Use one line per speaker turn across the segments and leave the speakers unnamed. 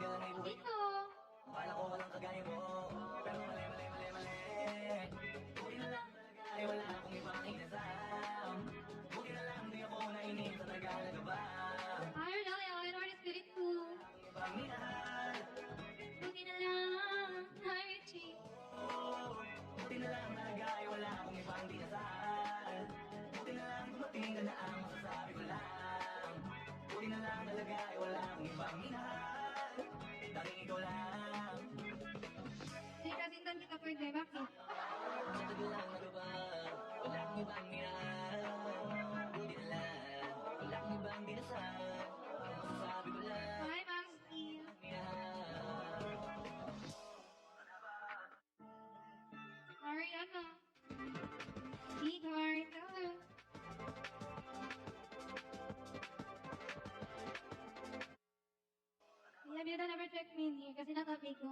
lang ay buhay
Dito.
Akala ko walang kagaya mo Pero mali Buti na lang talaga ay wala akong ibang inasam Buti na lang di ako nainip sa nagalaga ba
Hi, Ronaldo. And Artist Spirit 2.
Ang ibang minahal
Buti na lang. Hi, Richie.
Buti na lang talaga ay wala akong ibang dinasal Buti na lang dumating ka na ang masasabi ko lang Buti na lang talaga ay wala akong ibang minahal Tanging ikaw lang
Hindi kasi hindi ka pwede. Bakit?
Sa tagal lang ano ba Wala akong ibang minahal Buti na lang Wala akong ibang dinasal Ang masasabi ko lang
Hi, Maxi.
Minahal
Ariana. Big Heart. Hello. Kaya bida never check me in here kasi natabi ko.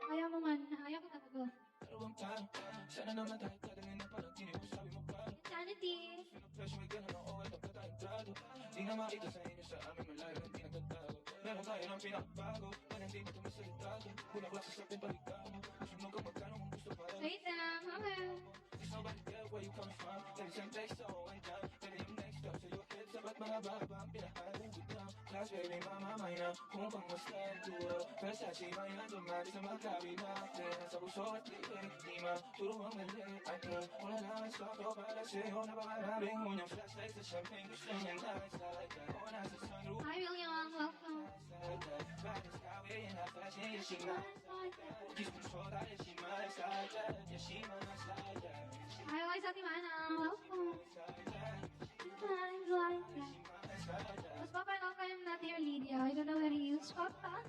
Ayaw mo man. Ayaw ko talaga.
Dalawang tanong, sana naman tayo tagalin na parang sabi mo pa.
Insanity.
Pinag-pressure may gano'n ang okay, dapat tayong trato. Di na makita sa inyo sa amin malayo, hindi nagtatago. Meron tayo ng pinakabago, na hindi mo tumisalitago. Unang klase sa akin, paligamo. Sunog ka magkano kung gusto pa rin.
Wait lang. Hello.
Is nobody there where you coming from? Then the same place, so I'm down. Pwede yung next stop sa your head, sabat mga baba ang pinahalo. Good down, class baby, mamamay na. Kung pang mas duo, Versace, may handumali sa magkabi natin. Sa puso at liig, di maturo ang mali. At wala naman sa to para sa'yo. Napakaraming unyang flashlight sa champagne. Gusto niya nasa like o nasa sunroof.
Hi, William. Welcome.
Riding skyway and I flashing, yeah, she nice like that. Kiss control, yeah, she nice like that. Yeah, she nice like that.
Hi, Liza Timana. Welcome. Times like that. Was Papa long time not here, Lydia? I don't know where he is. Papa?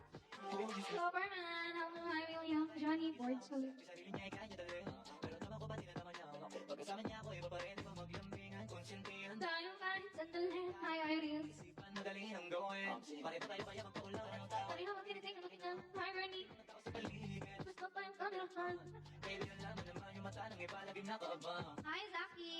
Superman. Hello, hi, William. Johnny Board. So,
Sarili niya ay kanya dali Pero naman ko pati na naman niya Pagkasama niya ako iba pa rin Di ba maglambingan Konsentihan
tayong kahit sandali. Hi, Irene.
Isipan madali ang gawin Pare pa tayo kaya magpaulang ng tao
Sabi naman tinitingnan ko kita. Hi, Bernie.
Tao sa paligid
Gusto pa yung kamerahan.
Baby yun lang naman yung mata Nang ipalagi nakaabang
Hi, Zaki.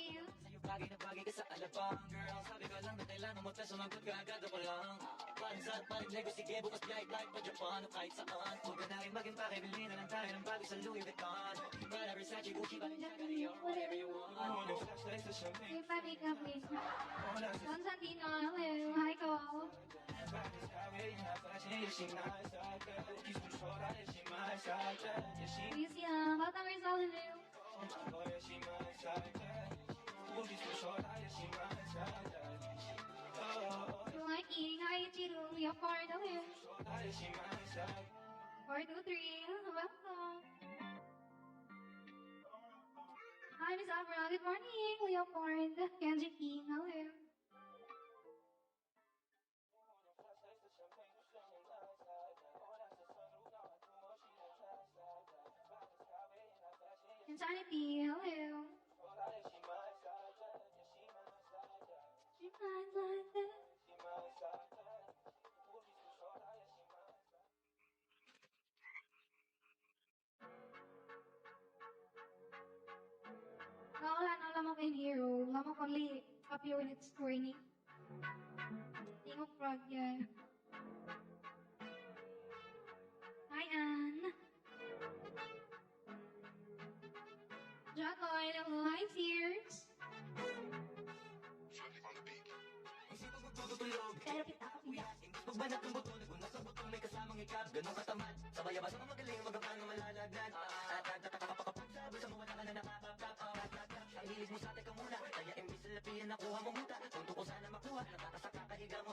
Sa'yo bagay na bagay ka sa alabang Girl, sabi ko lang na kailangan mo tayo Sumagot ka agad ako lang Parang sa parang Lego sige bukas flight pa Japan o kahit saan Huwag ka na rin maging pakibili na lang tayo ng bago sa Louis Vuitton Wala Versace, Gucci, Balenciaga, whatever you want
Unyang flashlight sa champagne.
Hey, Papi Kapis.
O nasa
Don Santino. Hello. Hi, Cole.
riding skyway and I flashing, yeah, she nice like that. Kiss control, yeah, she nice like that. Yeah, she
Lucia. Batang Rizal. Hello.
oh, yeah, she nice like that. Kiss control, yeah, she nice like that. Oh,
Mikey. Hi, Chiro. We have card. Hello.
yeah, she nice like
423. Welcome. Hi, Miss Abra. Good morning. Leopard. Kenji King. Hello.
flashlight sa champagne. Gusto niya nice like that. O nasa sunroof, nakatumo, she nice like that. Riding skyway and I flashing, yeah,
Insanity. Hello.
yeah, she nice like that. Yeah, she nice like that.
She finds like this.
She nice like that. Kiss control, yeah, she nice like that.
Wala na lamang kay Hero. Lamang only a few minutes training. King of Frog, yeah. Hi, Anne. Jacoy, hello. Hi, Tears.
Isipag magtutulog
Pero kita ko pila.
Magbanat ng buto Nagunat sa butong may kasamang ikap Ganong katamad Sabay-abas ang magaling Magapang na malalagnan At nagtatapakapapagsabi Sa mga wala ka na nakakapap Ang hilig mo sa teka muna Kaya imbis na lapihan nakuha mo muta Tunto ko sana makuha Nakakasaka kahiga mo